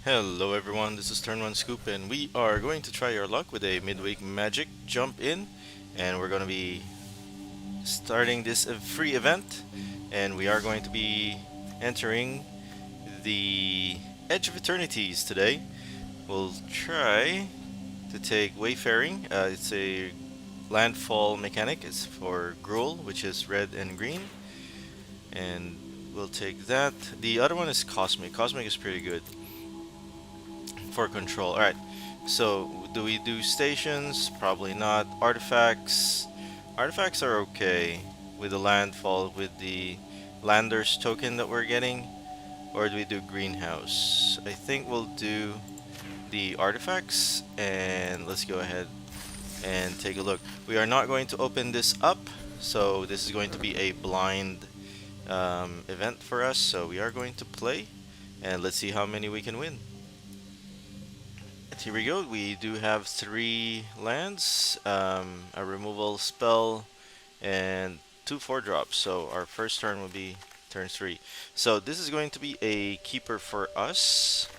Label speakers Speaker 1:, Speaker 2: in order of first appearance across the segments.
Speaker 1: Hello everyone, this is Turn 1 Scoop and we are going to try our luck with a midweek magic jump in, and we're going to be starting this free event, and we are going to be entering the Edge of Eternities today. We'll try to take Wayfaring. It's a landfall mechanic. It's for Gruel, which is red and green, and we'll take that. The other one is Cosmic. Cosmic is pretty good for control. Alright, so do we do stations? Probably not. Artifacts. Artifacts are okay with the landfall, with the landers token that we're getting. Or do we do greenhouse? I think we'll do the artifacts, and let's go ahead and take a look. We are not going to open this up, so this is going to be a blind event for us. So we are going to play, and let's see how many we can win. Here we go. We do have 3 lands, a removal spell, and 2 4-drops. So our first turn will be turn 3. So this is going to be a keeper for us.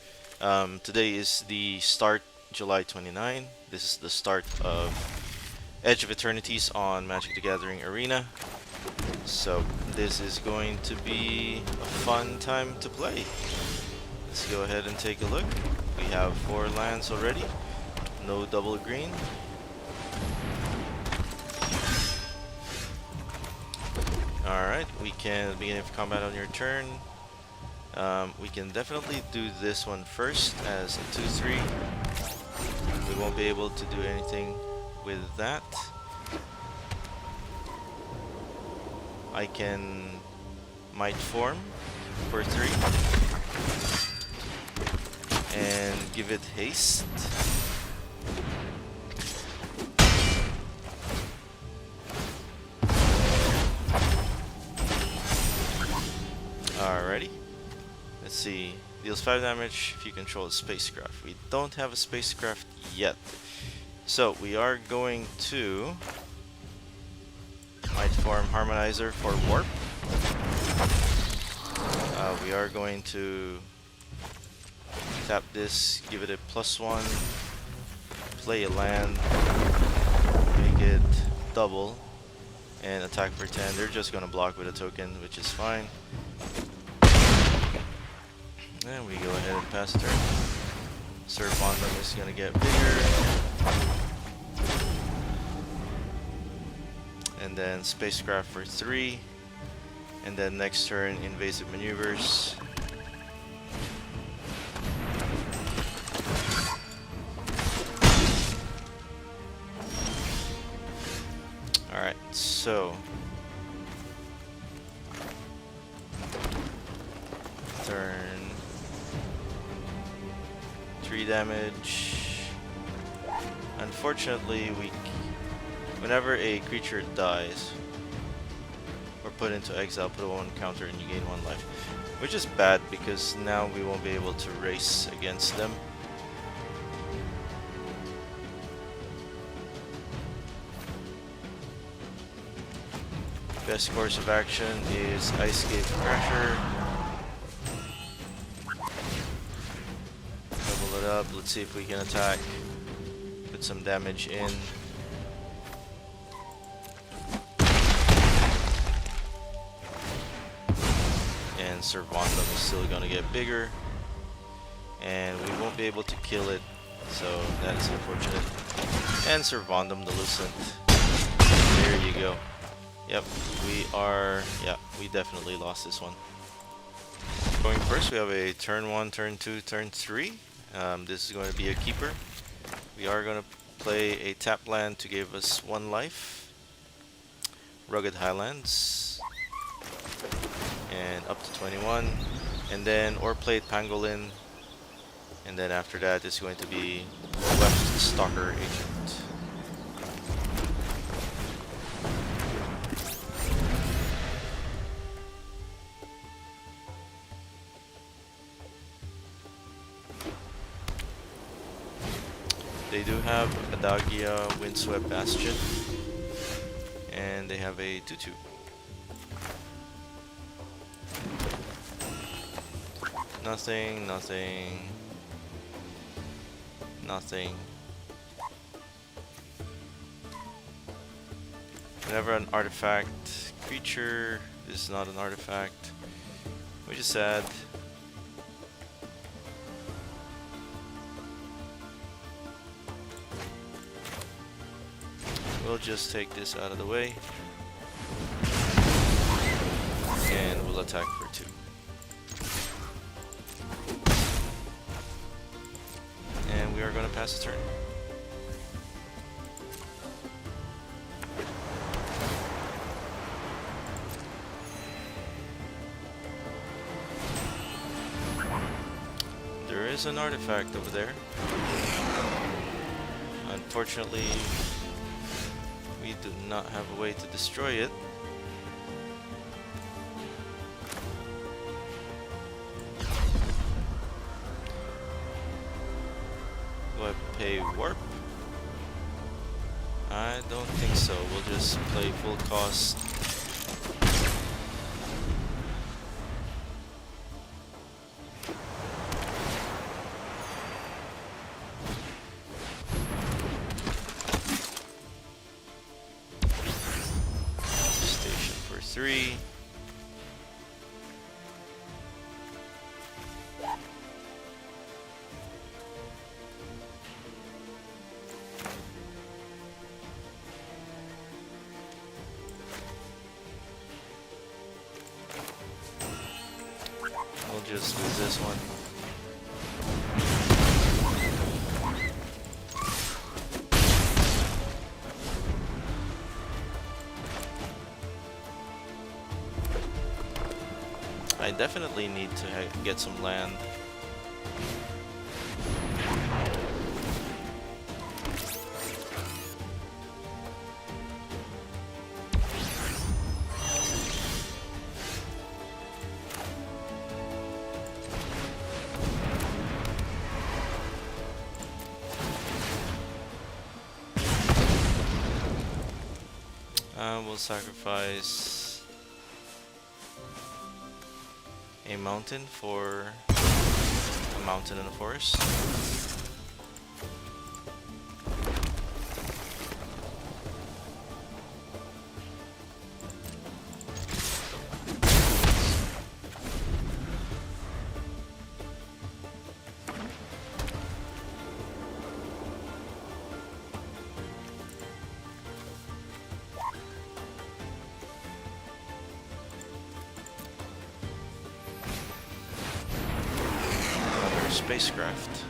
Speaker 1: Today is the start, July 29. This is the start of Edge of Eternities on Magic the Gathering Arena. So this is going to be a fun time to play. Let's go ahead and take a look. We have 4 lands already. No double green. Alright, we can begin with combat on your turn. We can definitely do this one first as a 2-3. We won't be able to do anything with that. I can Might Form for 3. And give it haste. Alrighty. Let's see. Deals 5 damage if you control a spacecraft. We don't have a spacecraft yet. So we are going to Might Form Harmonizer for Warp. We are going to tap this, give it a +1, play a land, make it double, and attack for 10. They're just gonna block with a token, which is fine. And we go ahead and pass turn. Servondum is gonna get bigger. And then Spacecraft for 3. And then next turn, Invasive Maneuvers. Alright, so turn 3 damage. Unfortunately, whenever a creature dies or put into exile, put a 1 counter and you gain 1 life. Which is bad because now we won't be able to race against them. Best course of action is Ice Cave Crasher. Double it up. Let's see if we can attack. Put some damage in. And Servondum is still gonna get bigger. And we won't be able to kill it. So that is unfortunate. And Servondum the Lucent. There you go. Yep, we definitely lost this one. Going first, we have a turn 1, turn 2, turn 3. This is going to be a keeper. We are going to play a tap land to give us 1 life. Rugged Highlands. And up to 21. And then Oreplate Pangolin. And then after that, it's going to be Weft Stalker Agent. They do have Adagia Windswept Bastion, and they have a 2-2. Nothing, nothing. Nothing. Whenever an artifact creature is not an artifact, we just add we'll just take this out of the way and we'll attack for 2. And we are going to pass the turn. There is an artifact over there. Unfortunately, we do not have a way to destroy it. Do I pay warp? I don't think so. We'll just play full cost. Station for 3. We'll just do this one. I definitely need to get some land. We'll sacrifice a mountain for a mountain in a forest. Spacecraft.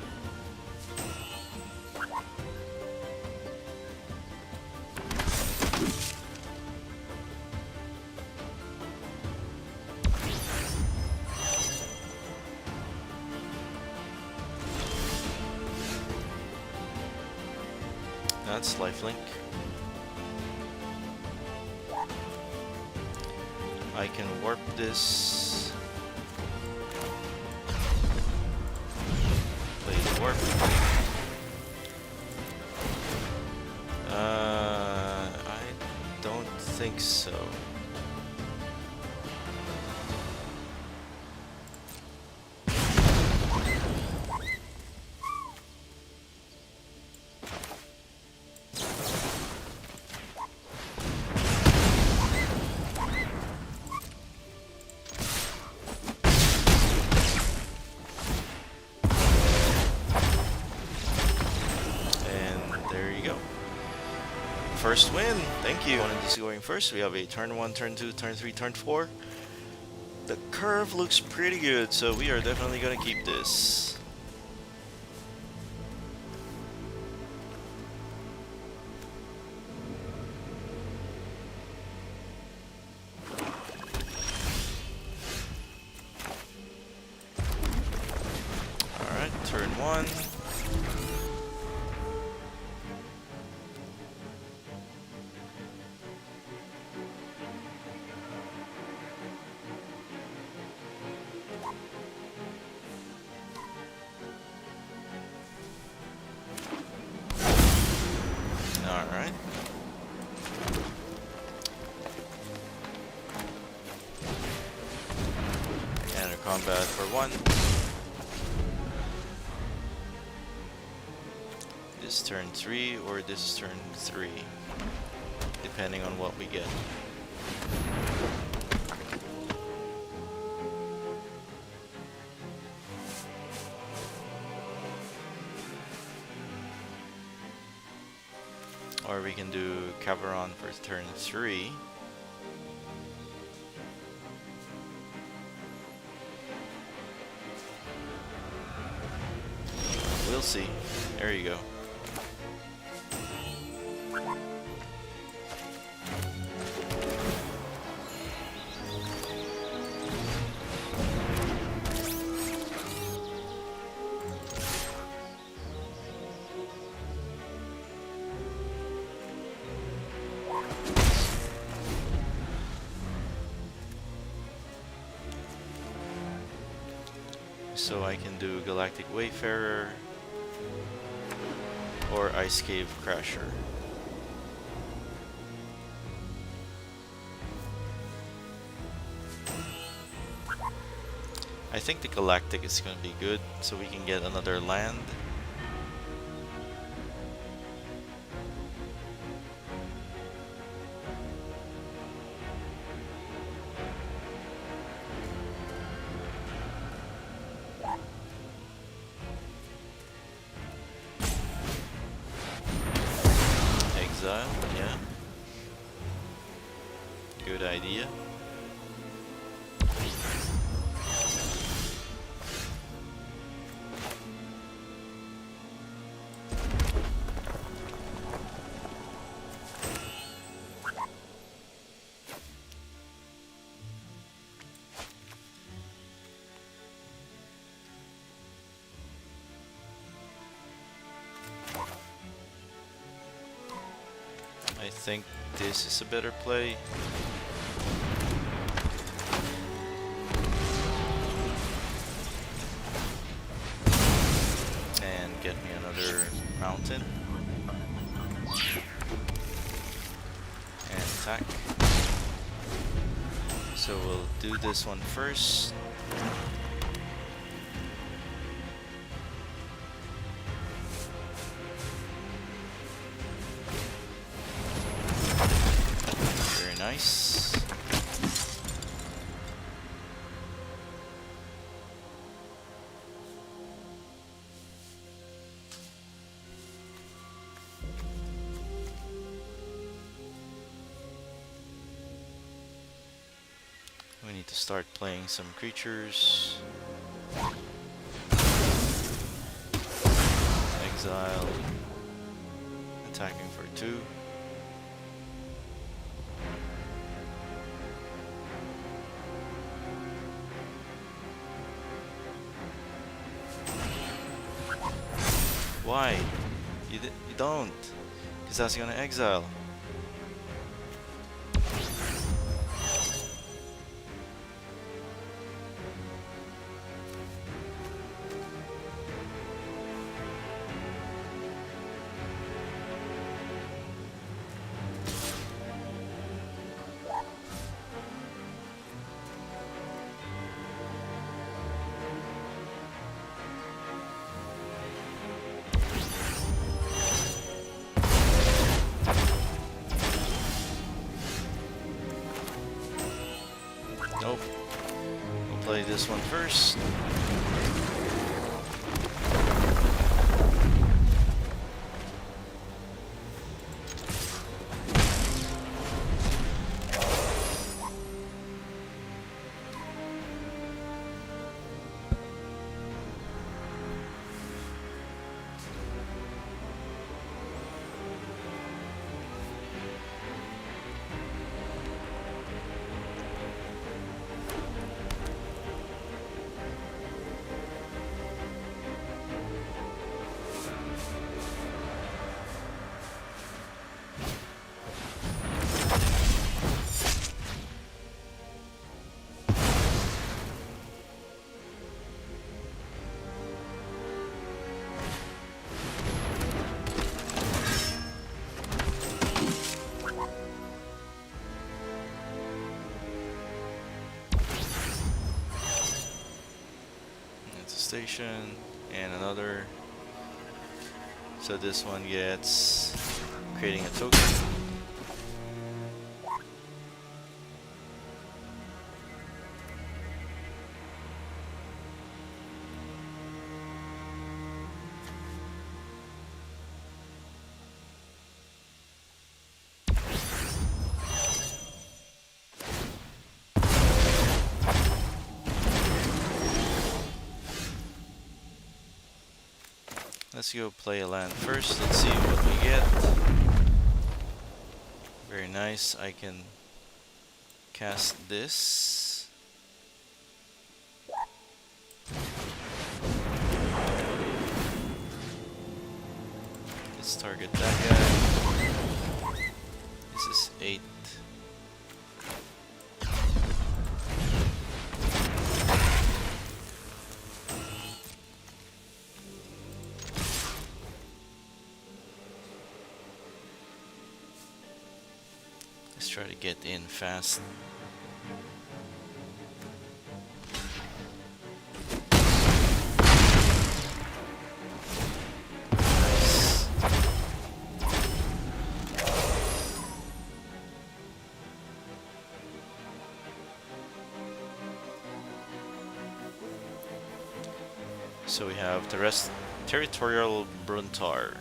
Speaker 1: That's lifelink. I can warp this. Warp. I don't think so. First win, thank you. Wanted to see going first. We have a turn 1, turn 2, turn 3, turn 4. The curve looks pretty good, so we are definitely gonna keep this. Alright, turn 1. Alright. Enter combat for 1. is turn 3 or this is turn 3, depending on what we get. Or we can do Caveron for turn 3. We'll see. There you go. So I can do Galactic Wayfarer or Ice Cave Crasher. I think the Galactic is going to be good, so we can get another land. Exile, yeah. Good idea. I think this is a better play. And get me another mountain. And attack. So we'll do this one first. Nice. We need to start playing some creatures. Exile. Attacking for 2. Why? You don't. Because that's gonna exile. Nope. We'll play this one first. Station and another So this one gets creating a token. Let's go play a land first. Let's see what we get. Very nice. I can cast this. Let's target that guy. This is 8. Let's try to get in fast. Nice. So we have the rest territorial Bruntar,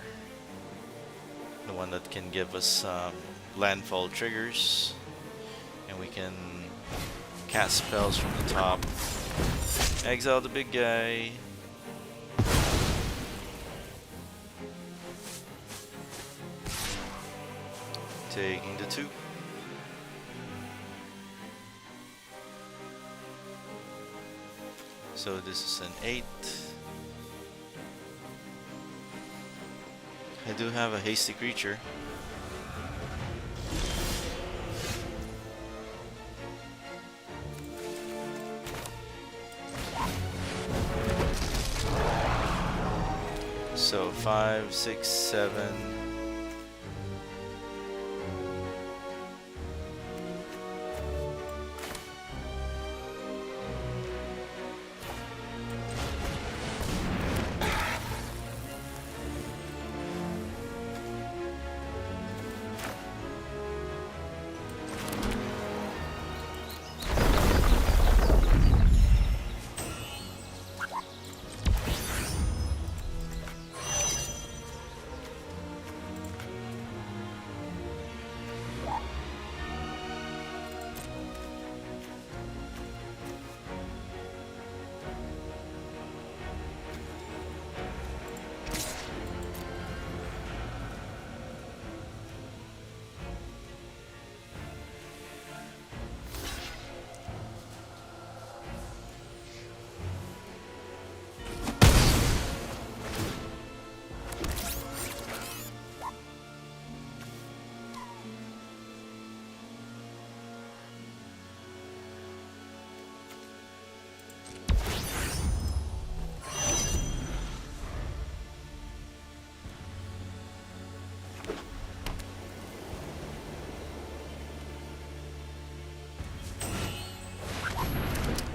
Speaker 1: the one that can give us landfall triggers, and we can cast spells from the top, exile the big guy, taking the 2. So this is an 8. I do have a hasty creature. So 5, 6, 7.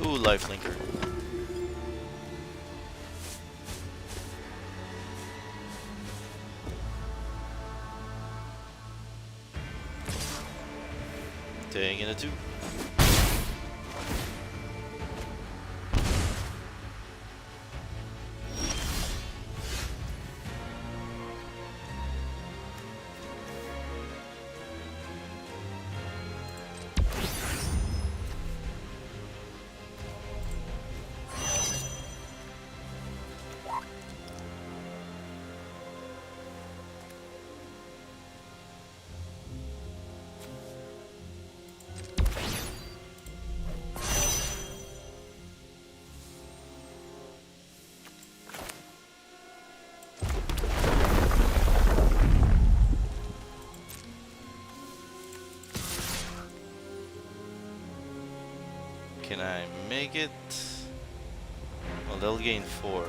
Speaker 1: Ooh, lifelinker. Taking a 2. Can I make it? Well, they'll gain 4.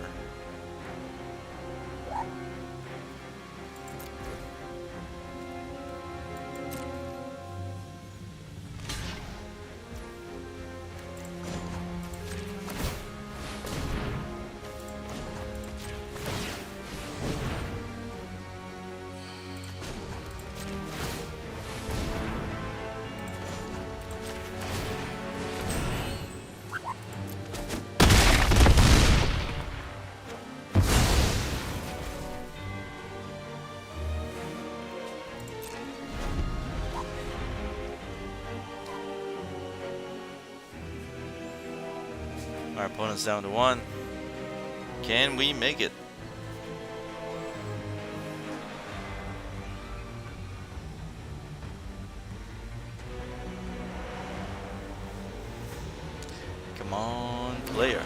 Speaker 1: Our opponent's down to 1. Can we make it? Come on, player.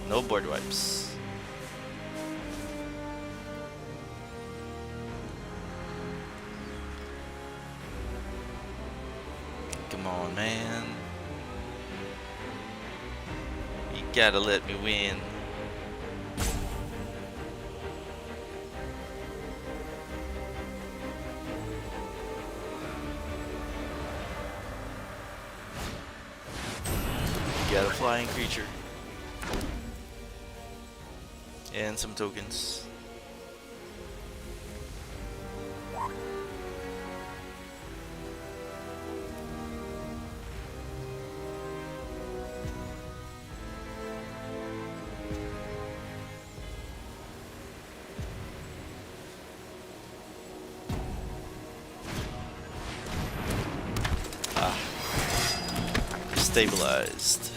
Speaker 1: No board wipes. Come on, man. You gotta let me win. You got a flying creature. And some tokens. Stabilized.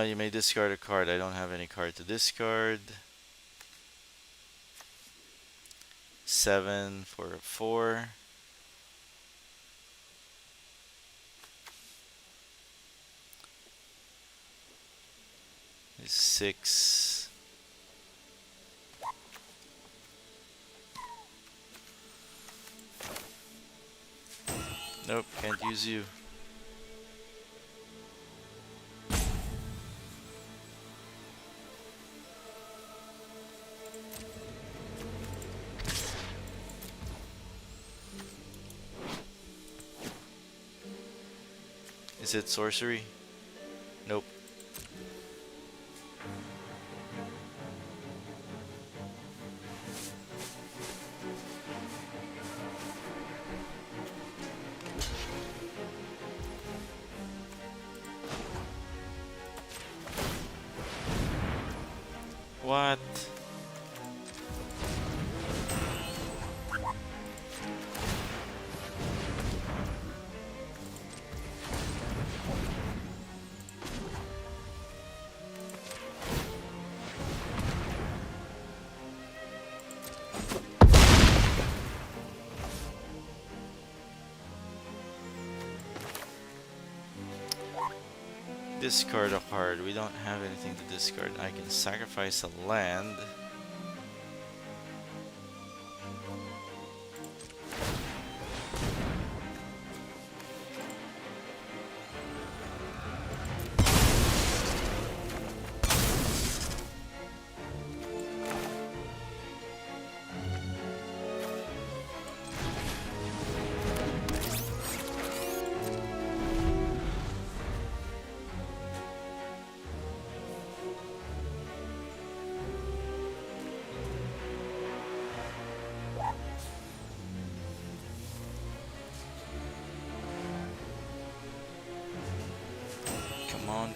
Speaker 1: You may discard a card. I don't have any card to discard. 7 for a 4. Is 6. Nope, can't use you. Is it sorcery? Nope. What? Discard a card. We don't have anything to discard. I can sacrifice a land.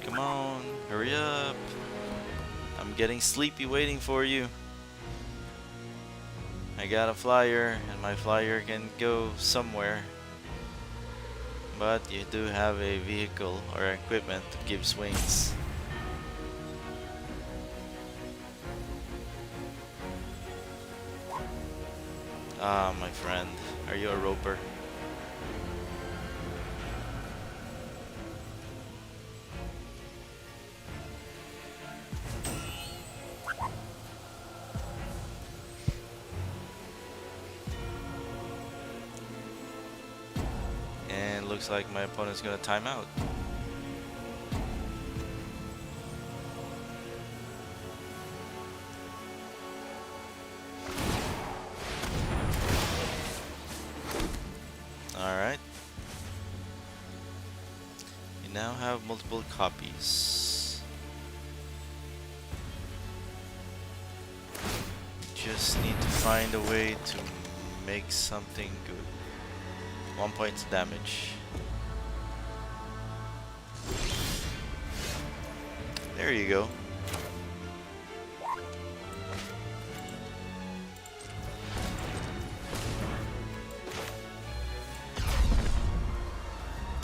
Speaker 1: Come on, hurry up. I'm getting sleepy waiting for you. I got a flyer, and my flyer can go somewhere. But you do have a vehicle or equipment that gives wings. Ah, my friend, are you a roper? Looks like my opponent's gonna time out. Alright. You now have multiple copies. Just need to find a way to make something good. 1 point damage. There you go.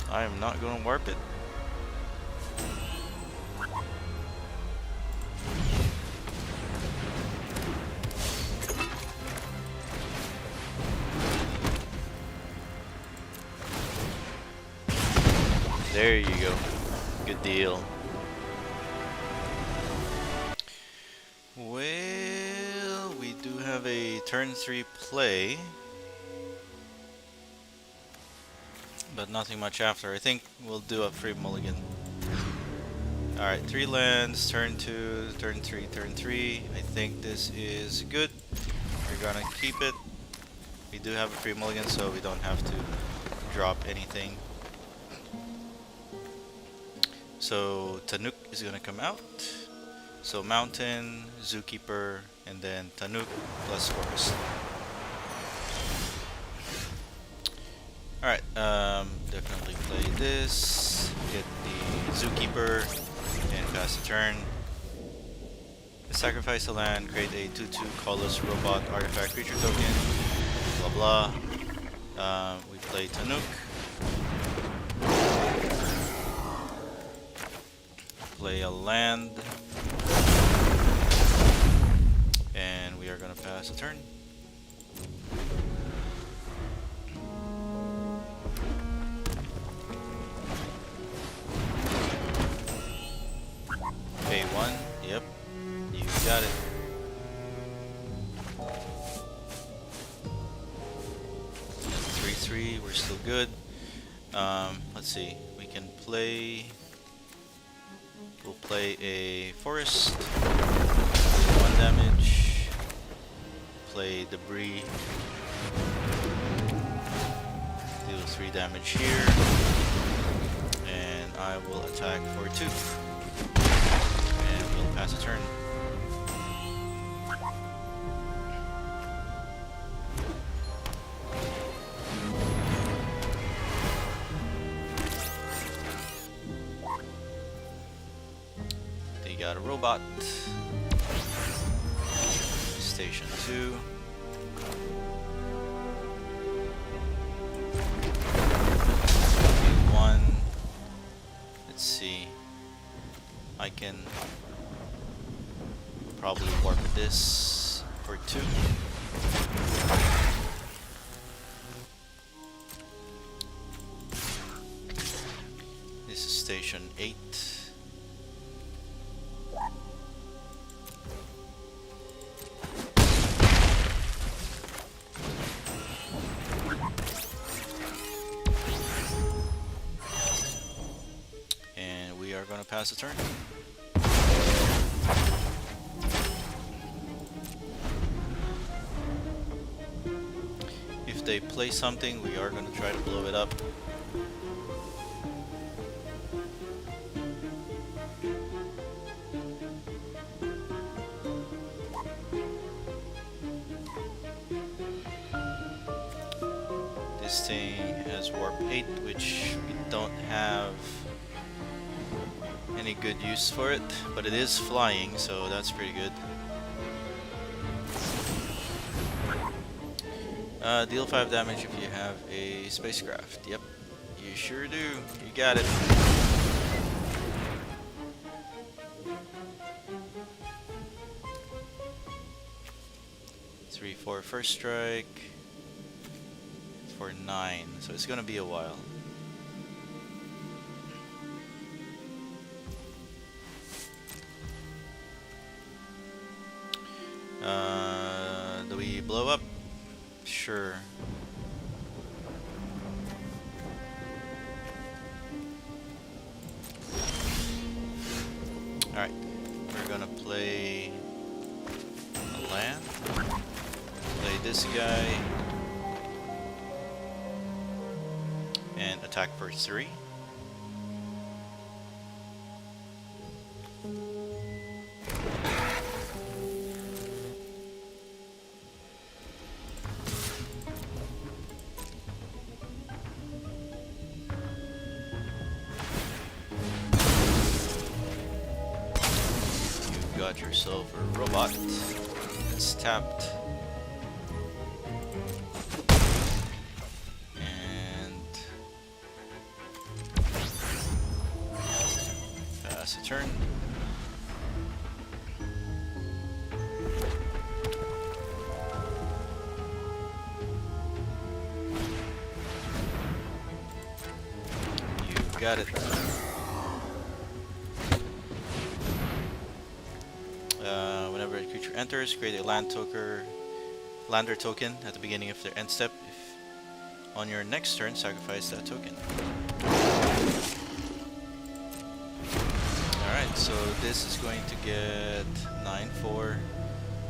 Speaker 1: I am not going to warp it. There you go. Good deal. Well, we do have a turn 3 play, but nothing much after. I think we'll do a free mulligan. Alright, 3 lands, turn 2, turn 3, turn 3. I think this is good. We're gonna keep it. We do have a free mulligan, so we don't have to drop anything. So Tanuk is gonna come out. So Mountain, Zookeeper, and then Tanuk plus Forest. Alright, definitely play this. Get the Zookeeper and pass the turn. Sacrifice a land, create a 2/2 colorless robot artifact creature token. Blah blah. We play Tanuk. Play a land. And we are gonna pass a turn. Pay 1, yep, you got it. That's 3/3, we're still good. Let's see, we can play. We'll play a forest. 1 damage. Play debris. Deal 3 damage here. And I will attack for 2. And we'll pass a turn. They got a robot. Station 2. One. Let's see. I can probably warp this for 2. This is station 8. And we are going to pass the turn. If they play something, we are going to try to blow it up. This thing has warp 8, which we don't have any good use for it, but it is flying, so that's pretty good. Deal 5 damage if you have a spacecraft. Yep, you sure do. You got it. Three, 4 first strike. For 9, so it's gonna be a while. Do we blow up? Sure. Alright, we're gonna play a land. Play this guy. And attack for 3. got yourself a robot. It's tapped. And pass a turn. You got it. Whenever a creature enters, create a lander token at the beginning of their end step. If on your next turn, sacrifice that token. Alright, so this is going to get 9-4.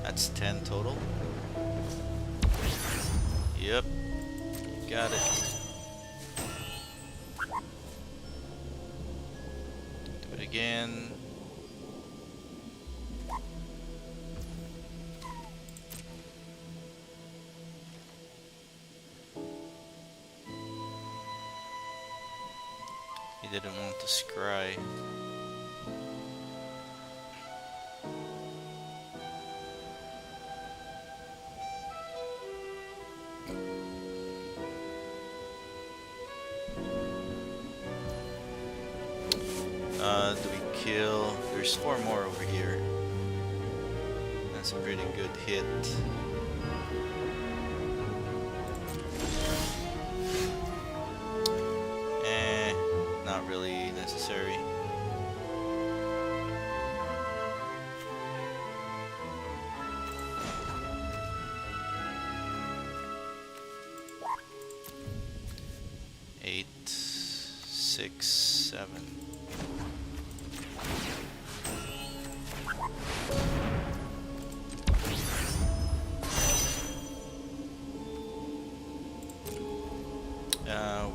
Speaker 1: That's 10 total. Yep. Got it. Do it again. He didn't want to scry. Do we kill? There's 4 more over here. That's a pretty good hit. Not really necessary. Eight, 6, 7.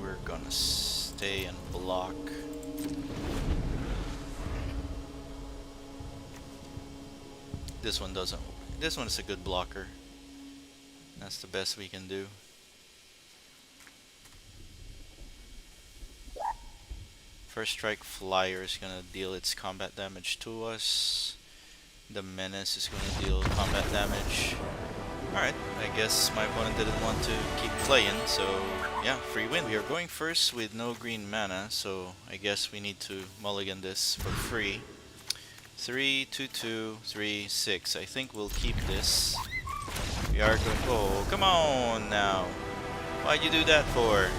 Speaker 1: We're gonna stay and block. This one doesn't. This one is a good blocker. That's the best we can do. First strike flyer is gonna deal its combat damage to us. The menace is gonna deal combat damage. Alright, I guess my opponent didn't want to keep playing, so yeah, free win. We are going first with no green mana, so I guess we need to mulligan this for free. 3, 2, 2, 3, 6. I think we'll keep this. We are going. Oh, come on now. Why'd you do that for?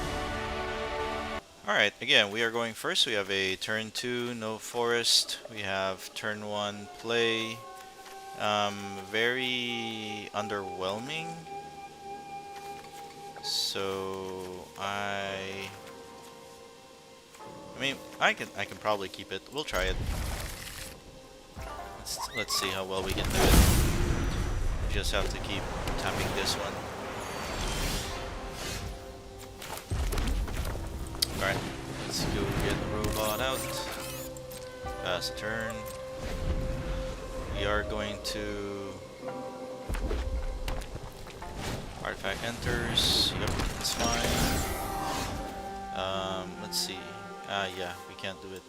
Speaker 1: Alright, again, we are going first. We have a turn 2, no forest. We have turn 1 play. Very underwhelming. So I mean, I can probably keep it. We'll try it. Let's see how well we can do it. We just have to keep tapping this one. Alright, let's go get the robot out. Pass a turn. We are going to artifact enters. Yep, that's fine. Let's see. Yeah, we can't do it.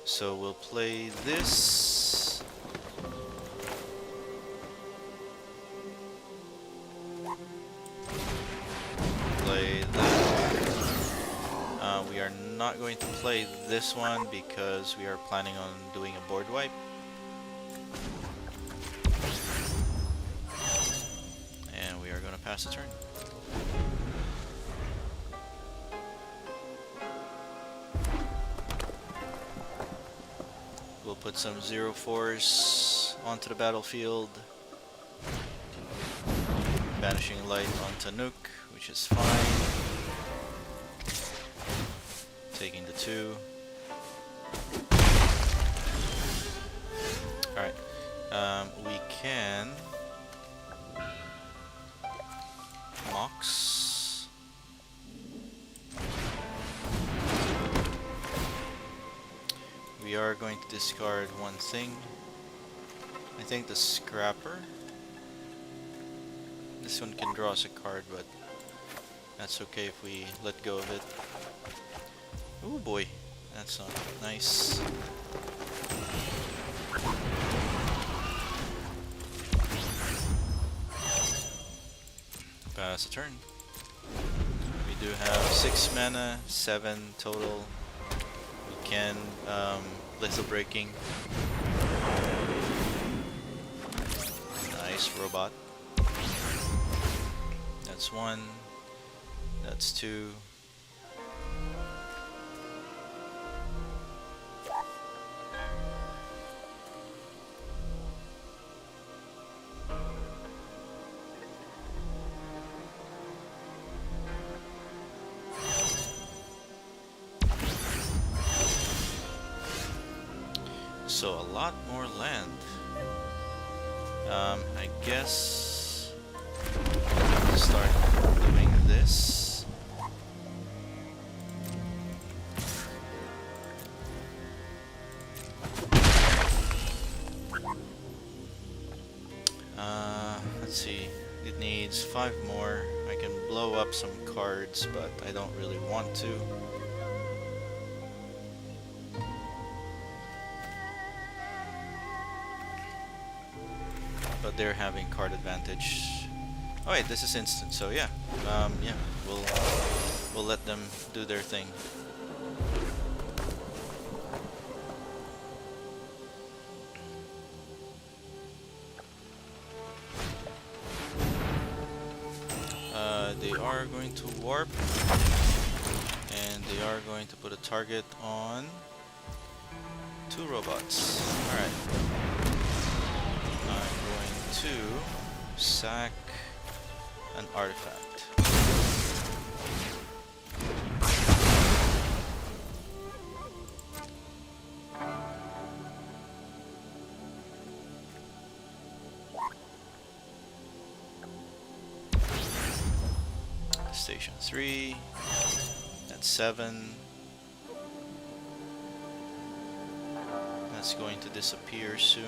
Speaker 1: So we'll play this. Play that. We are not going to play this one because we are planning on doing a board wipe. And we are going to pass the turn. We'll put some 0/4s onto the battlefield. Banishing light onto Nuke, which is fine. Taking the 2. Alright. We can Mox. We are going to discard one thing. I think the Scrapper. This one can draw us a card, but that's okay if we let go of it. Oh boy, that's not nice. Pass a turn. We do have 6 mana, 7 total. We can lethal breaking. Nice robot. That's 1. That's 2. So a lot more land. I guess I'll start doing this. Let's see. It needs 5 more. I can blow up some cards, but I don't really want to. But they're having card advantage. Oh wait, this is instant, so yeah. Yeah, we'll let them do their thing. They are going to warp, and they are going to put a target on 2 robots. Alright. I'm going to sack an artifact. Station 3. That's 7. That's going to disappear soon.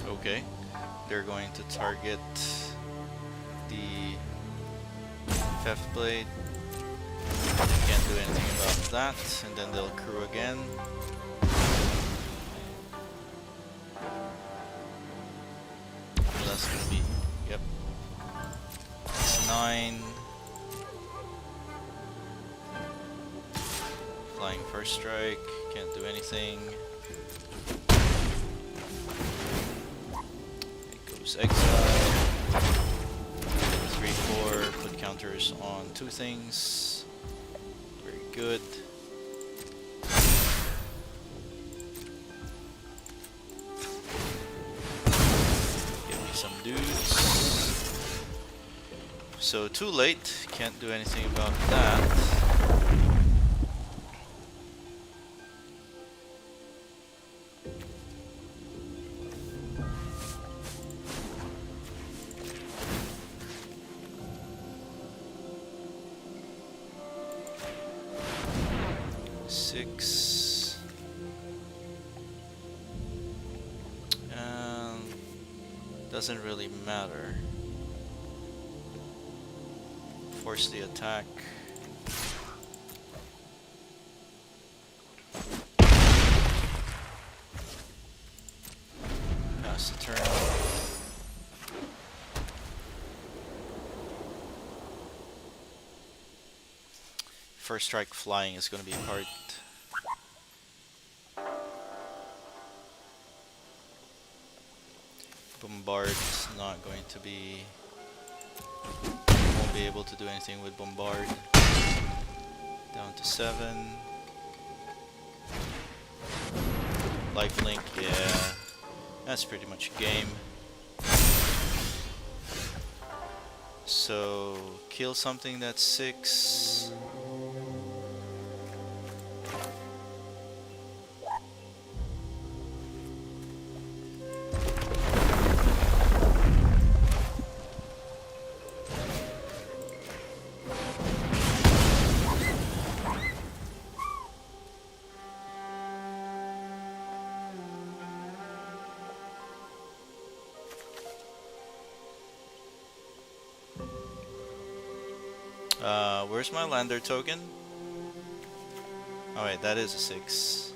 Speaker 1: Okay, they're going to target the Theft Blade. Can't do anything about that, and then they'll crew again. So that's gonna be, yep. That's 9. Flying first strike, can't do anything. It goes exile. 3-4, put counters on 2 things. Very good. Give me some dudes. So too late, can't do anything about that. Doesn't really matter. Force the attack. Pass the turn. First strike flying is going to be hard. Bombard is not going to be... won't be able to do anything with Bombard. Down to 7. Lifelink, yeah. That's pretty much game. So, kill something that's 6. Where's my lander token? Oh wait, that is a 6.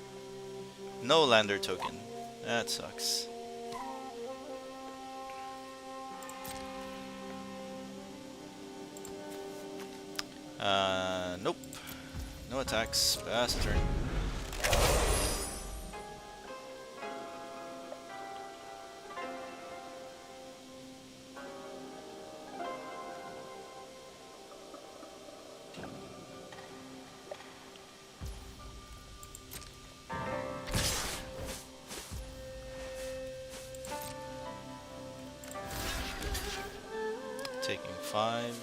Speaker 1: No lander token. That sucks. Nope. No attacks. Pass the turn. Taking 5.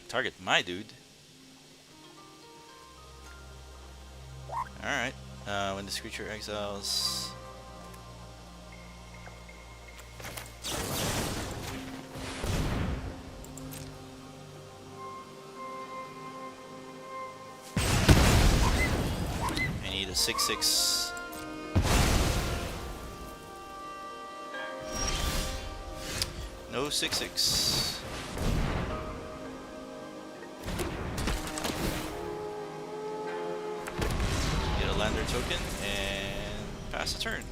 Speaker 1: Target my dude. Alright. When this creature exiles. I need a 6/6. No 6/6. Lander token and pass the turn.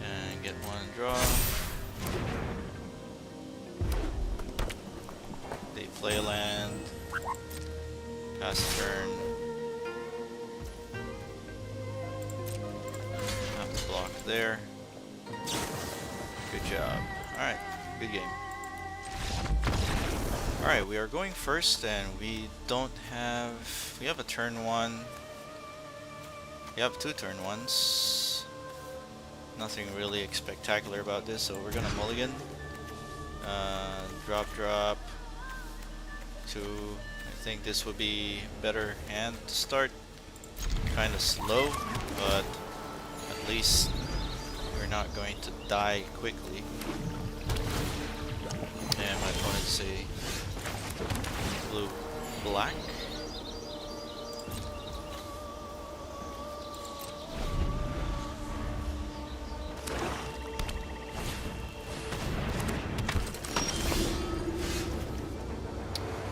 Speaker 1: And get one draw. They play a land. Pass the turn. There. Good job. Alright, good game. Alright, we are going first and we have a turn 1. We have 2 turn 1s. Nothing really spectacular about this, so we're gonna mulligan. Drop. 2. I think this would be better hand to start. Kinda slow, but at least not going to die quickly. And my opponent's a blue-black.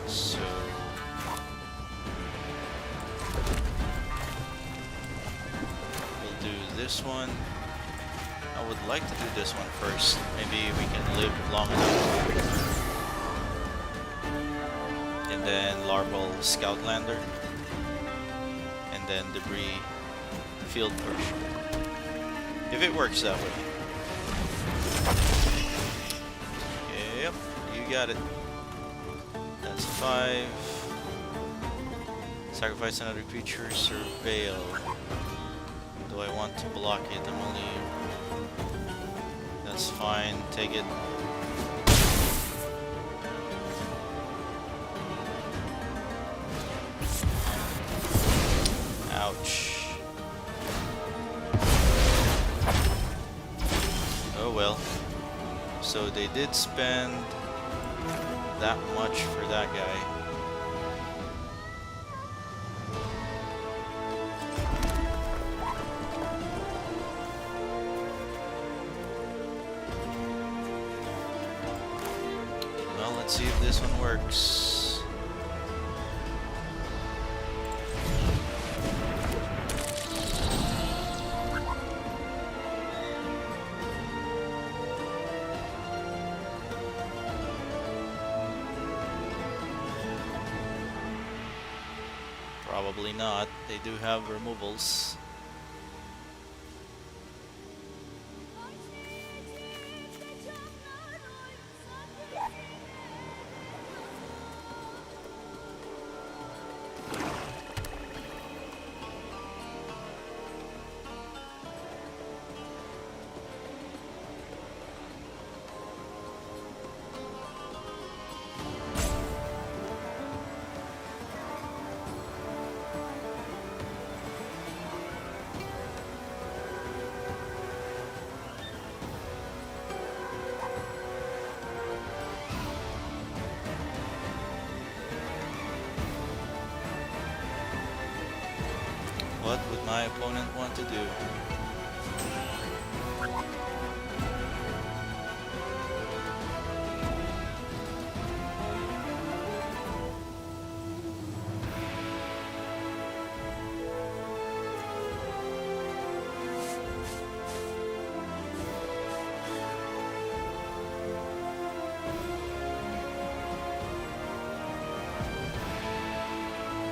Speaker 1: So we'll do this one. I would like to do this one first. Maybe we can live long enough. And then larval scoutlander. And then debris field Persian. If it works that way. Yep, you got it. That's 5. Sacrifice another creature, surveil. Do I want to block it? I'm only... That's fine, take it. Ouch. Oh well. So they did spend that much for that guy. Let's see if this one works. Probably not. They do have removals. opponent want to do.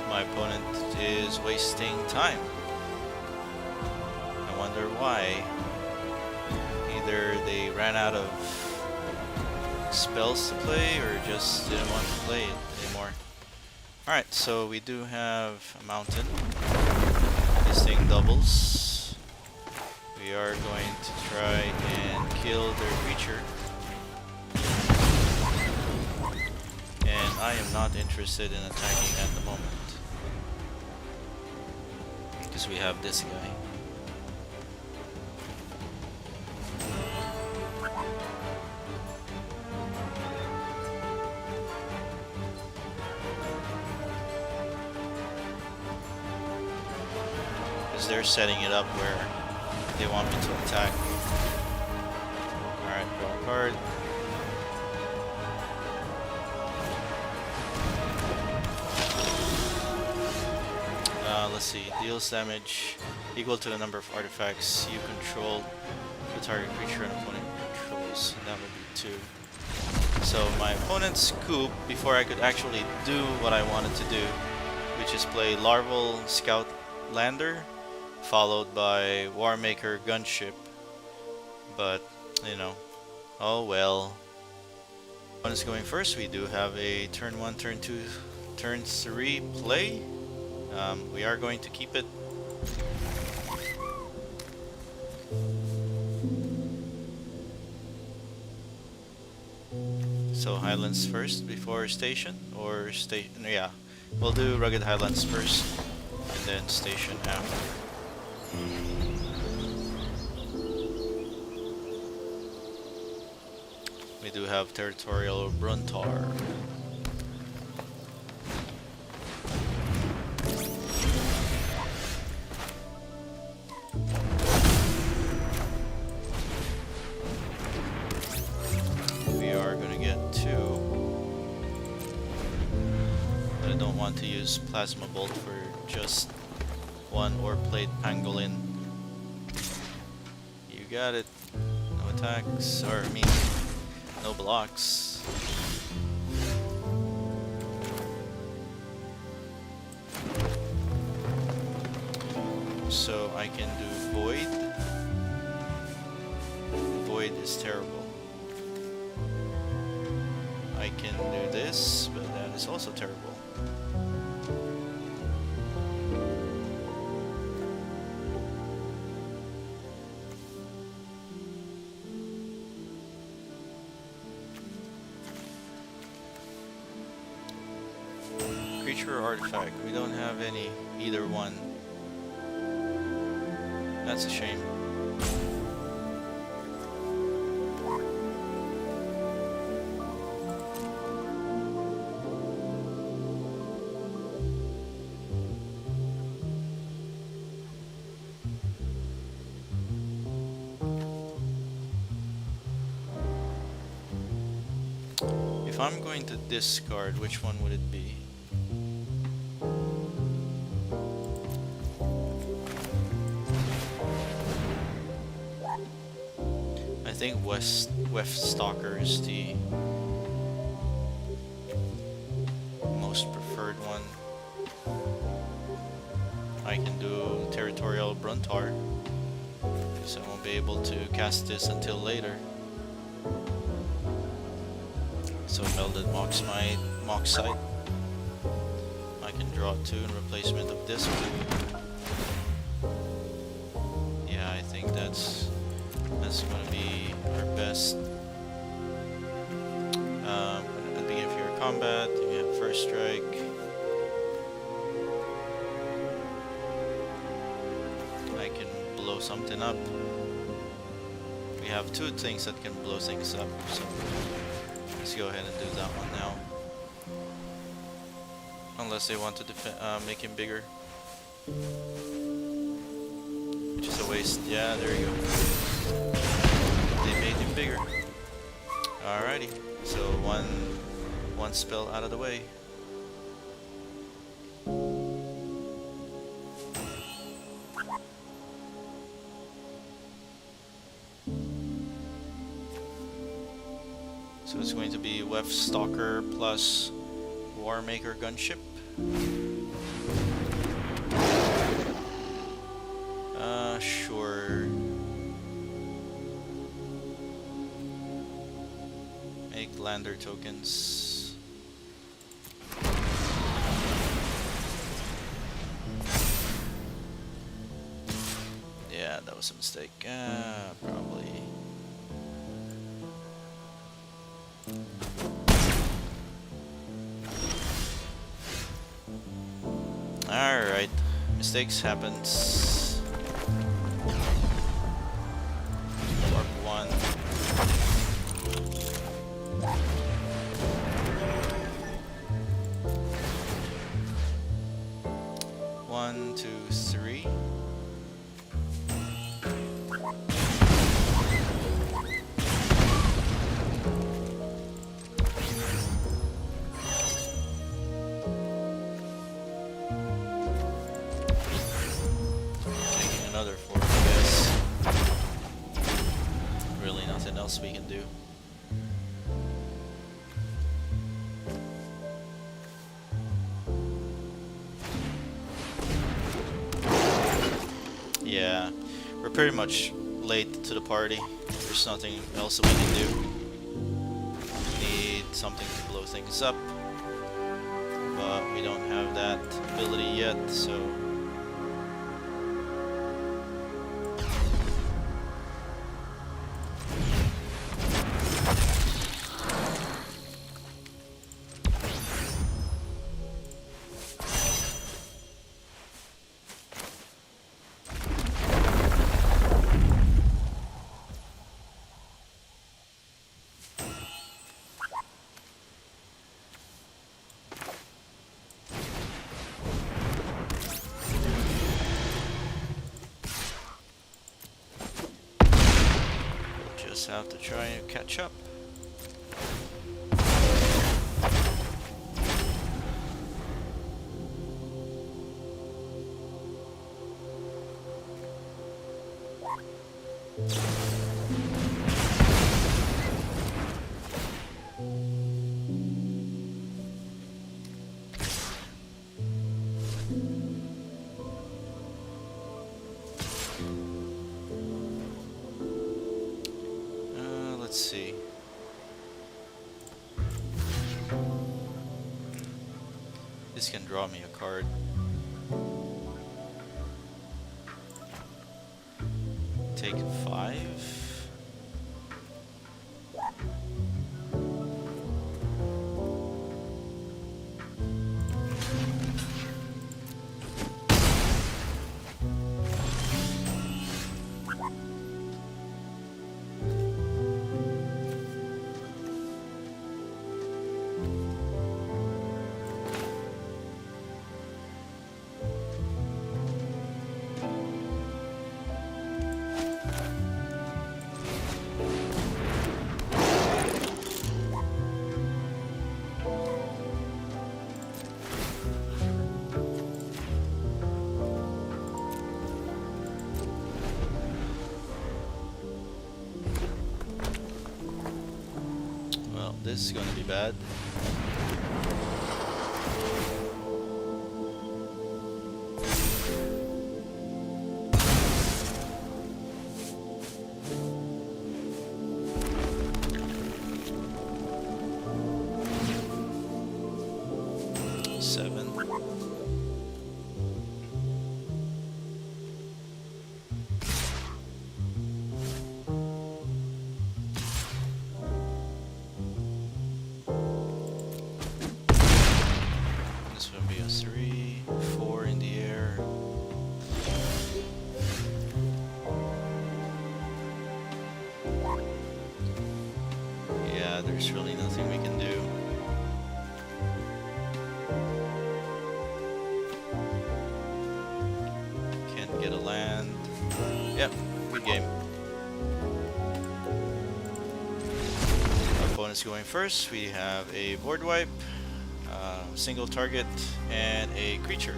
Speaker 1: My opponent is wasting time. I wonder why. Either they ran out of spells to play or just didn't want to play it anymore. Alright, so we do have a mountain. This thing doubles. We are going to try and kill their creature. And I am not interested in attacking at the moment. Because we have this guy. Because they're setting it up where they want me to attack. Alright, draw a card. Let's see, deals damage equal to the number of artifacts you control the target creature and opponent controls. And that would be 2. So my opponent's coup, before I could actually do what I wanted to do, which is play Larval Scout Lander, followed by Warmaker Gunship. But, you know, oh well. Opponent's going first. We do have a turn 1, turn 2, turn 3 play. We are going to keep it. So Highlands first before Station, or Station, yeah. We'll do Rugged Highlands first, and then Station after. We do have Territorial Bruntar. To use Plasma Bolt for just 1 or played Pangolin. You got it. No attacks, or I mean, no blocks. So I can do Void. Void is terrible. I can do this, but that is also terrible. Creature or artifact? We don't have any, either one. That's a shame. If I'm going to discard, which one would it be? I think West Stalker is the most preferred one. I can do Territorial Bruntar, so I won't be able to cast this until later. So Melded Moxmite, Moxite. I can draw 2 in replacement of this one. Yeah, I think that's gonna be our best. At the beginning of your combat, you have first strike. I can blow something up. We have 2 things that can blow things up, so let's go ahead and do that one now. Unless they want to make him bigger. which is a waste. Yeah, there you go. They made him bigger. Alrighty, so one spell out of the way. So it's going to be Wef Stalker plus Warmaker Gunship. Sure. Make lander tokens. Yeah, that was a mistake. Probably. Alright, mistakes happens. Warp 1. One, two, three. Another 4, I guess. Really nothing else we can do. Yeah, we're pretty much late to the party. There's nothing else that we can do. Need something to blow things up, but we don't have that ability yet, so... have to try and catch up. Let's see. This can draw me a card. Take 5. This is going to be bad. There's really nothing we can do. Can't get a land. is going first. We have a board wipe, single target, and a creature.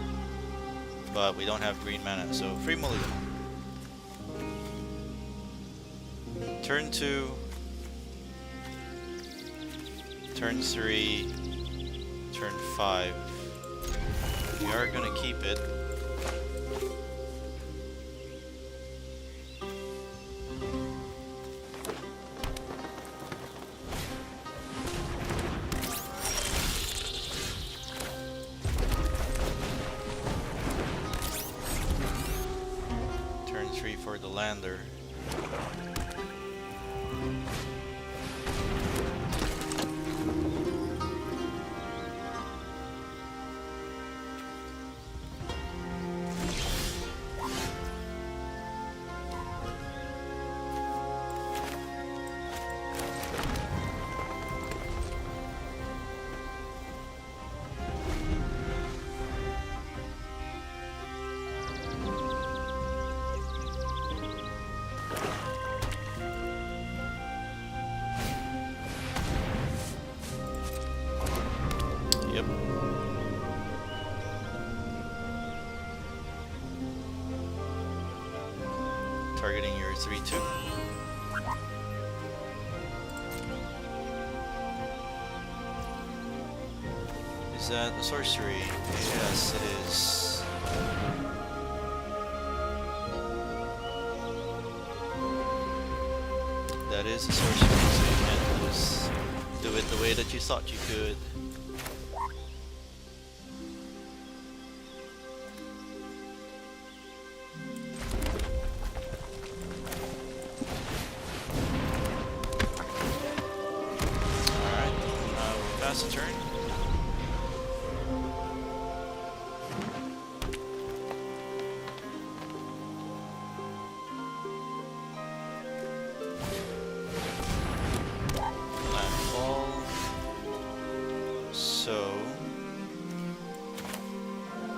Speaker 1: But we don't have green mana, so free mulligan. Turn 2, turn 3, turn 5. We are gonna keep it. Turn 3 for the lander. Yep. Targeting your 3/2. Is that a sorcery? Yes, it is. That is a sorcery, so you can't just do it the way that you thought you could. Pass the turn. Landfall. So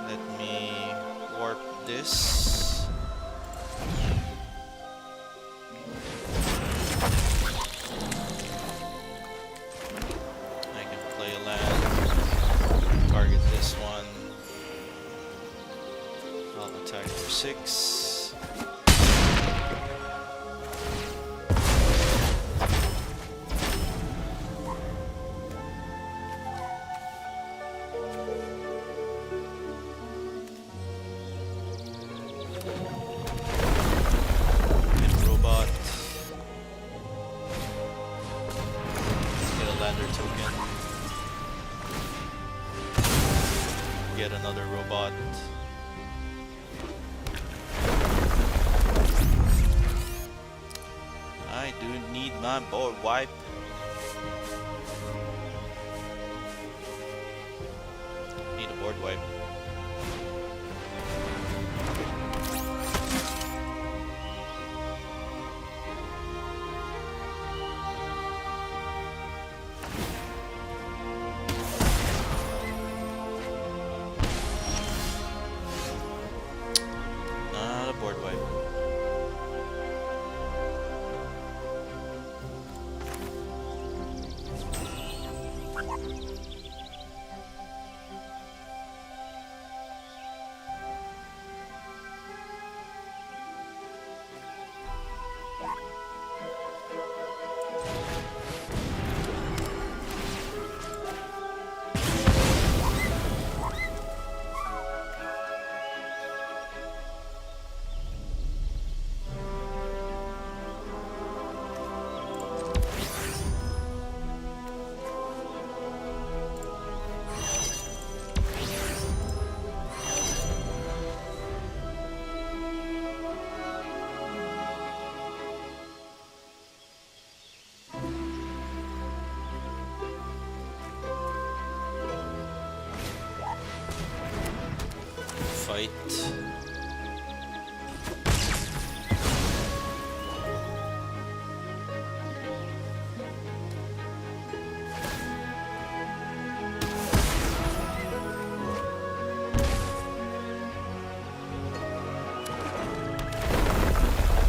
Speaker 1: let me warp this. Target this one. I'll attack for 6. Hit robot. Get a lander token. Get another robot. I do need my board wipe. Need a board wipe. Board wipe. Fight.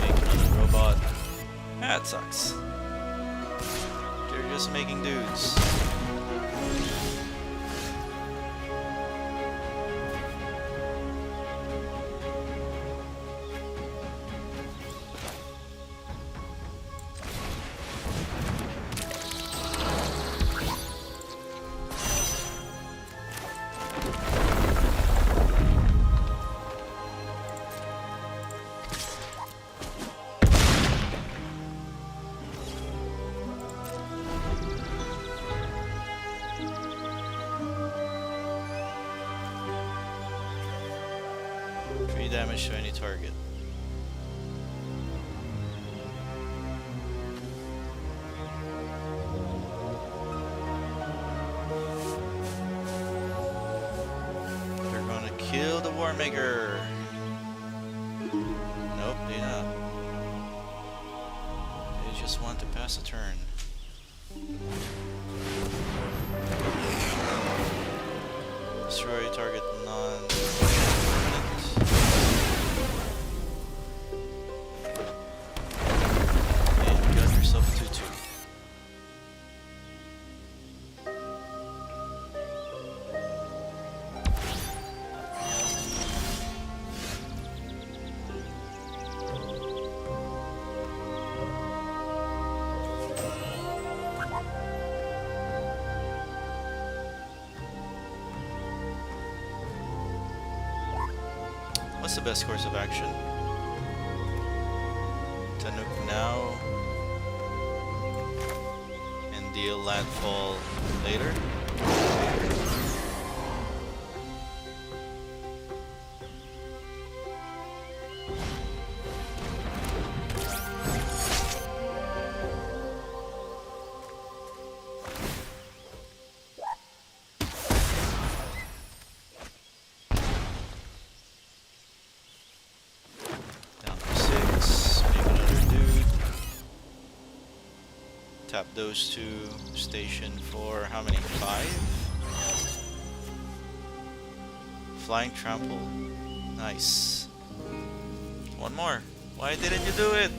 Speaker 1: Make another robot. That sucks. Get They're just making dudes. Damage to any target. They're gonna kill the War Maker. Nope, they're not. They just want to pass a turn. Destroy target non. What's the best course of action? To nuke now and deal landfall later? Tap those two, station for how many? 5? Flying trample. Nice. One more. Why didn't you do it?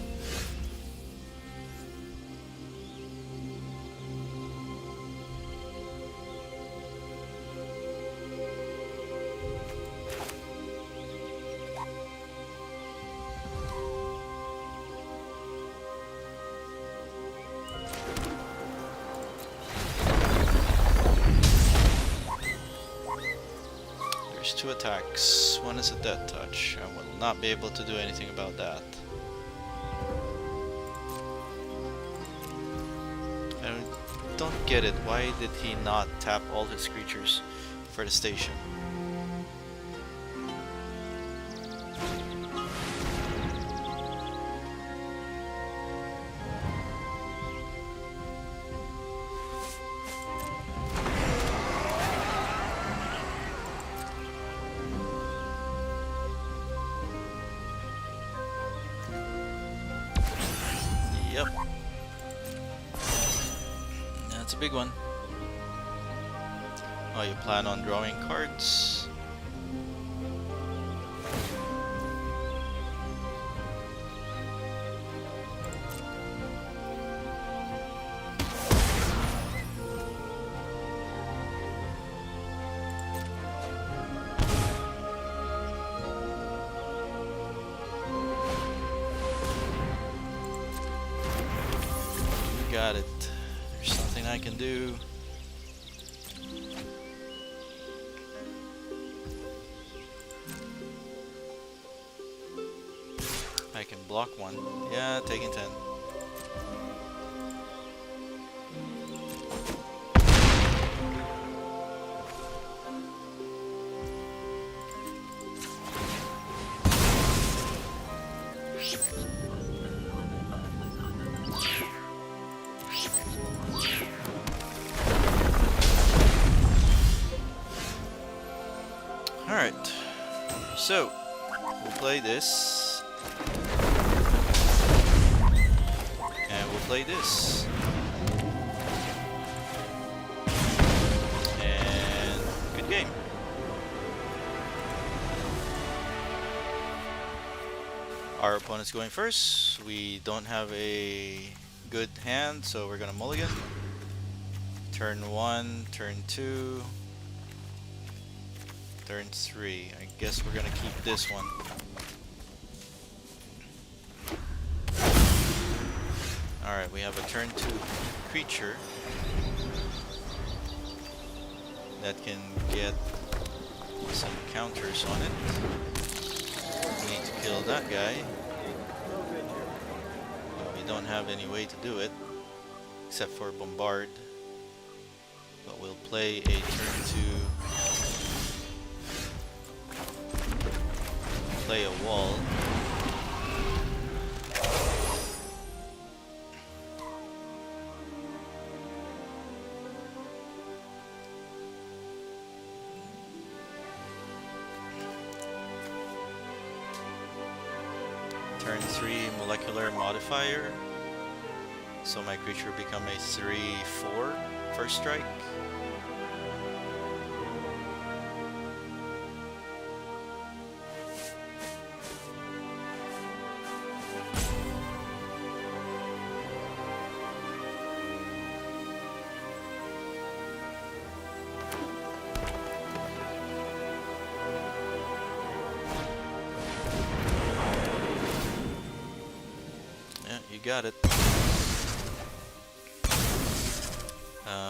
Speaker 1: There's 2 attacks. One is a death touch. I will not be able to do anything about that. I don't get it. Why did he not tap all his creatures for the station? Yep. That's a big one. Oh, you plan on drawing cards? Got it. There's nothing I can do. I can block one. Yeah, taking 10. Alright, so we'll play this, and we'll play this, and good game. Our opponent's going first. We don't have a good hand, so we're gonna mulligan. Turn 1, turn 2, turn 3. I guess we're gonna keep this one. Alright, we have a turn 2 creature that can get some counters on it. We need to kill that guy. But we don't have any way to do it except for bombard. But we'll play a turn 2. Play a wall. Turn 3 molecular modifier. So my creature become a 3/4 first strike. You got it.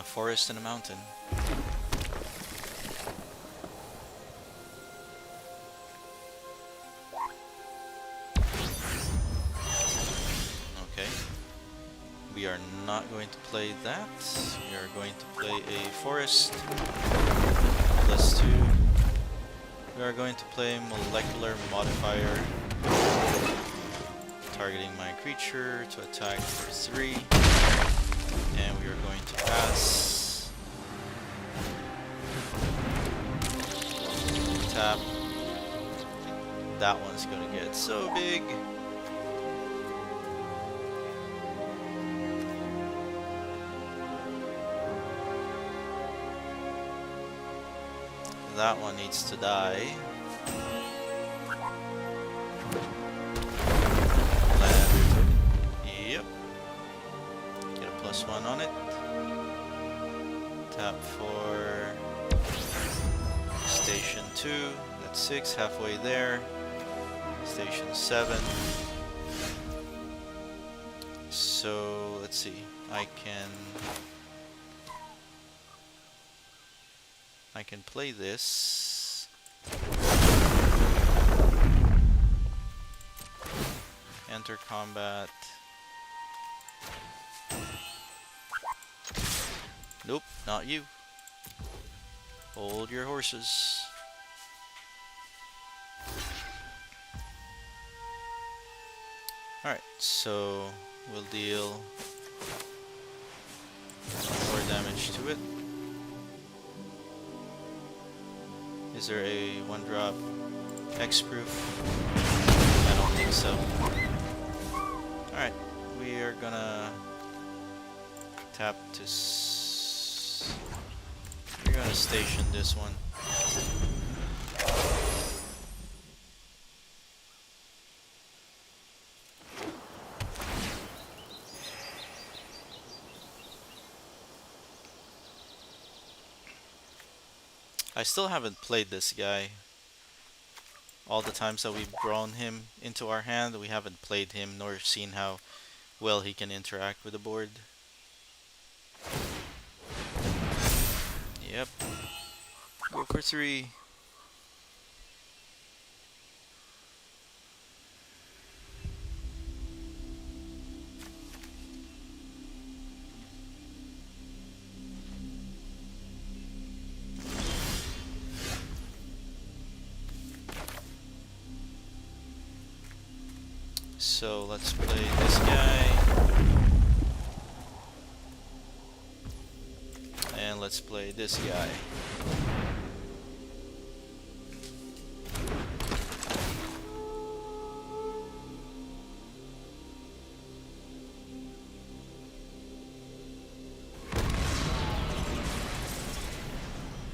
Speaker 1: Forest and a mountain. Okay. We are not going to play that. We are going to play a forest. +2. We are going to play molecular modifier. Targeting my creature to attack for 3, and we are going to pass. Tap. That one's gonna get so big. That one needs to die. Yep. Get a +1 on it. Tap for station 2. That's 6, halfway there. Station 7. So let's see. I can play this. Enter combat. Nope, not you. Hold your horses. Alright, so we'll deal 4 damage to it. Is there a 1-drop X-proof? I don't think so. Alright, we are gonna tap to we're gonna station this one. I still haven't played this guy. All the times that we've drawn him into our hand, we haven't played him nor seen how well he can interact with the board. Yep. Go for 3. So let's play this guy. And let's play this guy.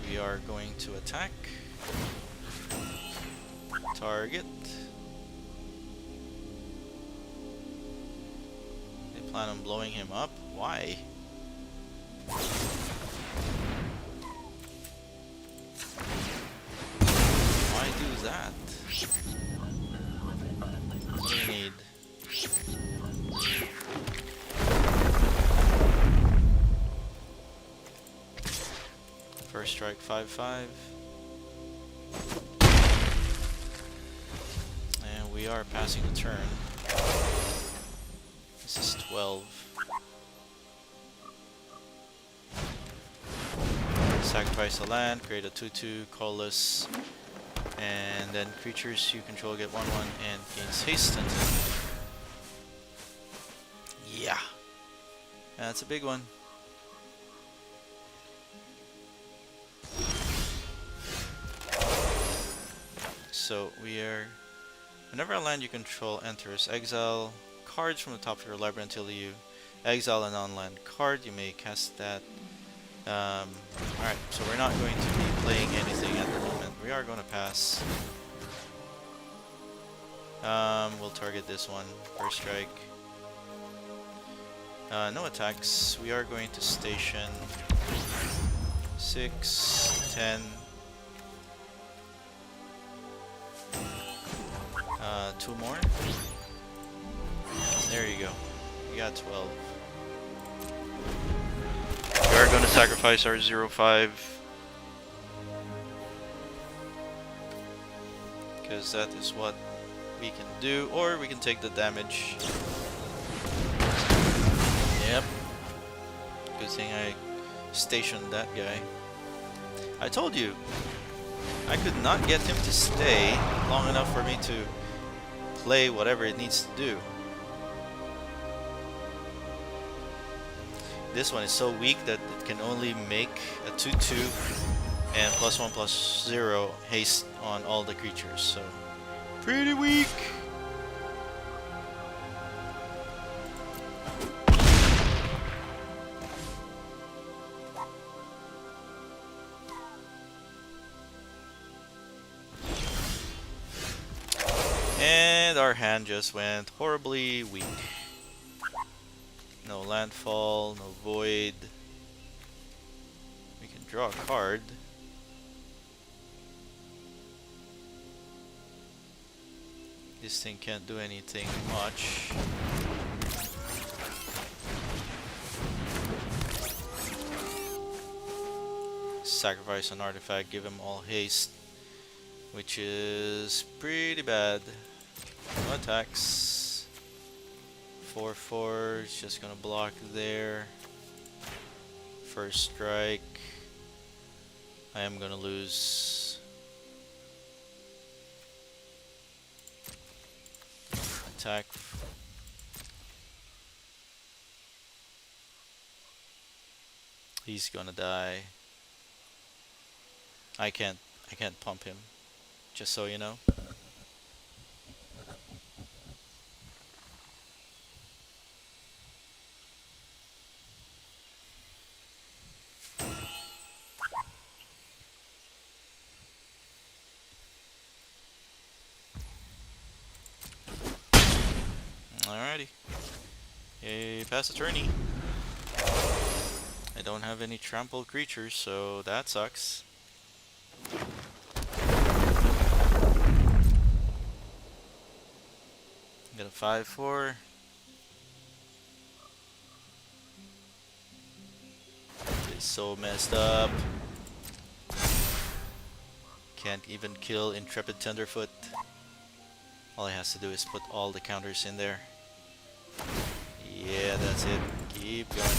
Speaker 1: We are going to attack. Target. They plan on blowing him up? Why? Who's that? What do you need? First strike 5/5. And we are passing the turn. This is 12. Sacrifice a land, create a 2/2, colorless, and then creatures you control get 1/1 and gains haste until. Yeah, that's a big one. So we are. Whenever a land you control enters, exile cards from the top of your library until you exile a non-land card. You may cast that. Alright, so we're not going to be playing anything at the moment. We are going to pass. We'll target this one. First strike. No attacks. We are going to station 6, 10. 2 more. There you go. We got 12. We are going to sacrifice our 0/5 because that is what we can do, or we can take the damage. Yep. Good thing I stationed that guy. I told you I could not get him to stay long enough for me to play whatever it needs to do. This one is so weak that it can only make a 2/2 and +1/+0 haste on all the creatures, so pretty weak. And our hand just went horribly weak. No landfall, no void. We can draw a card. This thing can't do anything much. Sacrifice an artifact, give him all haste, which is pretty bad. No attacks. 4/4 is just gonna block there. First strike. I am gonna lose. Attack. He's gonna die. I can't pump him, just so you know. Alrighty. Hey, pass attorney. I don't have any trampled creatures, so that sucks. Got a 5/4. It's so messed up. Can't even kill Intrepid Tenderfoot. All he has to do is put all the counters in there. Yeah, that's it. Keep going.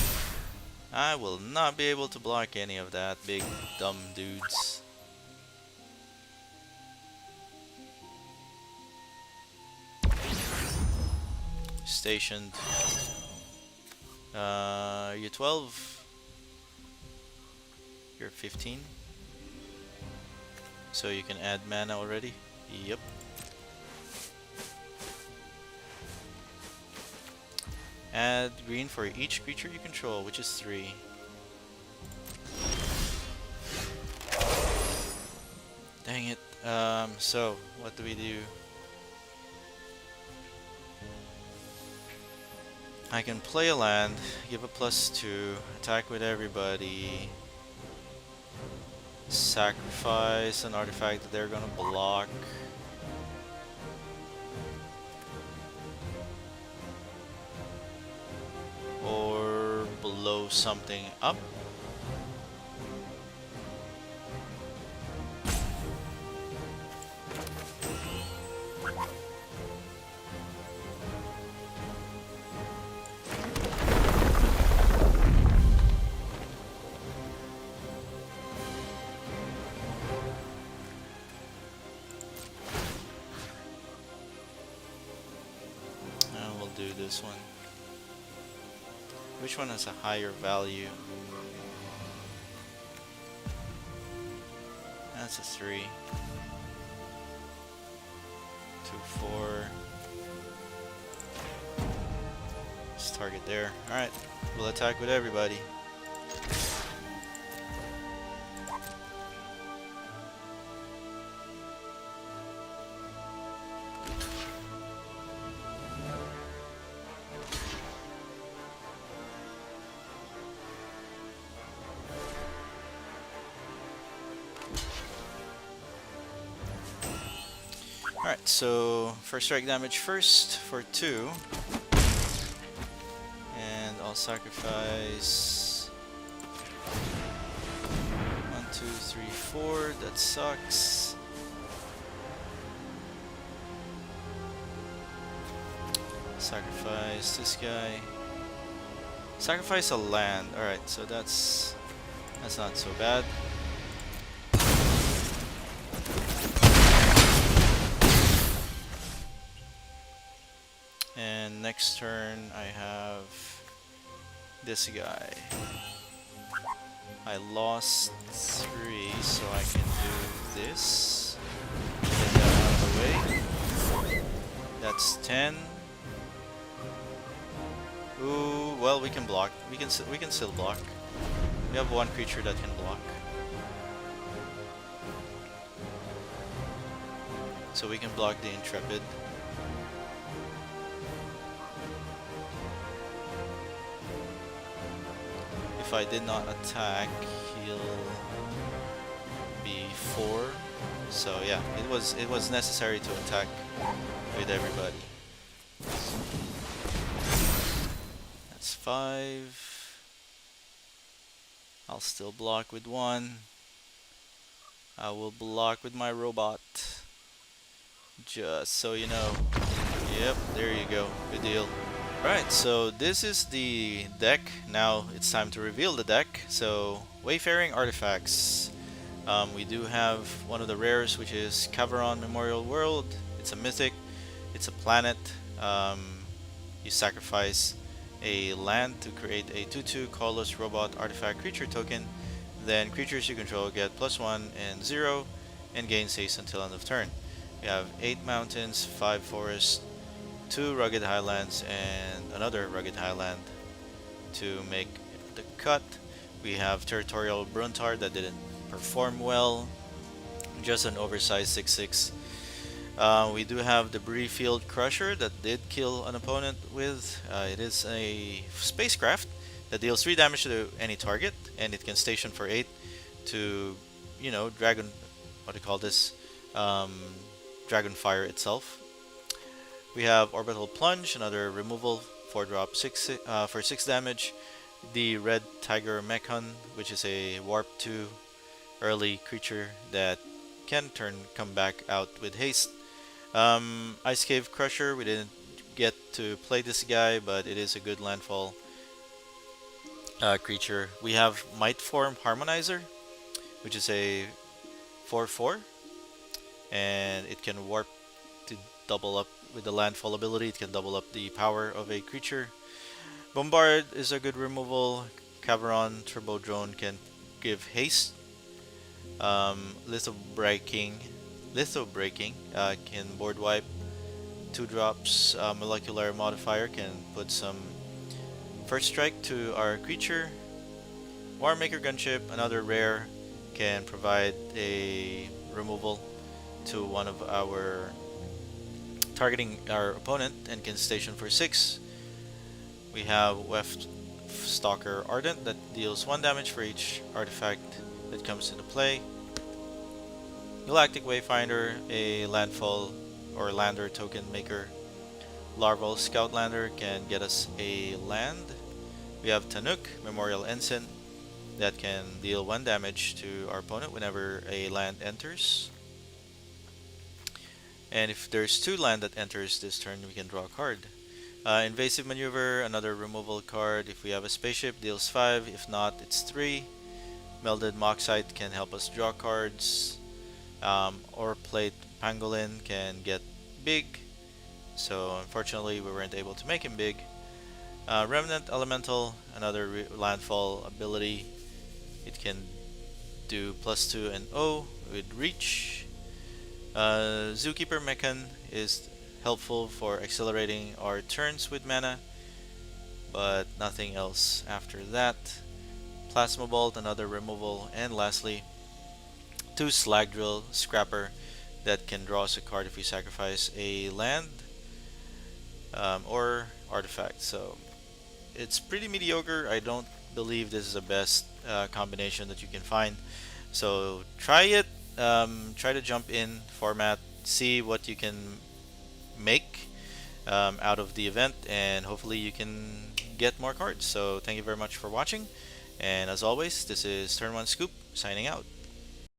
Speaker 1: I will not be able to block any of that, big dumb dudes. Stationed. You're 12. You're 15. So you can add mana already? Yep. Add green for each creature you control, which is 3. Dang it. So, what do we do? I can play a land, give a +2, attack with everybody. Sacrifice an artifact that they're gonna block. Or blow something up. And we'll do this one. Which one has a higher value? That's a 3. 2, 4. Let's target there. Alright, we'll attack with everybody. Alright, so first strike damage first for 2. And I'll sacrifice 1, 2, 3, 4. That sucks. Sacrifice this guy. Sacrifice a land. Alright, so that's not so bad. And next turn I have this guy. I lost 3, so I can do this. Get that out of the way. That's 10. Ooh, well, we can block. We can still block. We have one creature that can block. So we can block the Intrepid. If I did not attack, he'll be 4. So yeah, it was necessary to attack with everybody. That's 5. I'll still block with 1. I will block with my robot. Just so you know. Yep, there you go. Good deal. Right, so this is the deck. Now it's time to reveal the deck. So, Wayfaring Artifacts. We do have one of the rares, which is Caveron Memorial World. It's a mythic. It's a planet. You sacrifice a land to create a 2/2 colorless robot artifact creature token. Then creatures you control get +1 and 0 and gain haste until end of turn. We have 8 mountains, 5 forests, 2 rugged highlands, and another rugged highland to make the cut. We have Territorial Bruntar that didn't perform well, just an oversized 6/6. We do have Debris Field Crusher that did kill an opponent with. It is a spacecraft that deals 3 damage to any target, and it can station for 8 to, you know, dragon, what do you call this? Dragon Fire itself. We have Orbital Plunge, another removal, 4-drop, 6 for 6 damage. The Red Tiger Mechon, which is a Warp 2 early creature that can come back out with haste. Ice Cave Crusher, we didn't get to play this guy, but it is a good landfall creature. We have Might Form Harmonizer, which is a 4/4, and it can warp to double up with the landfall ability. It can double up the power of a creature. Bombard is a good removal. Caveron Turbo Drone can give haste. Litho Breaking can board wipe. 2 drops. Molecular Modifier can put some first strike to our creature. Warmaker Gunship, another rare, can provide a removal to one of our targeting our opponent and can station for 6. We have Weft Stalker Ardent that deals 1 damage for each artifact that comes into play. Galactic Wayfinder, a landfall or lander token maker. Larval Scoutlander can get us a land. We have Tanuk, Memorial Ensign, that can deal 1 damage to our opponent whenever a land enters. And if there's 2 land that enters this turn, we can draw a card. Invasive Maneuver, another removal card. If we have a spaceship, deals 5. If not, it's 3. Melded Moxite can help us draw cards. Or Plate Pangolin can get big. So unfortunately, we weren't able to make him big. Remnant Elemental, another landfall ability. It can do +2 and O with reach. Zookeeper Mechan is helpful for accelerating our turns with mana, but nothing else after that. Plasma Bolt, another removal, and lastly, 2 Slag Drill Scrapper that can draw us a card if we sacrifice a land or artifact. So it's pretty mediocre. I don't believe this is the best combination that you can find. So try it. Try to jump in format, see what you can make out of the event, and hopefully you can get more cards. So thank you very much for watching, and as always, this is Turn 1 Scoop signing out.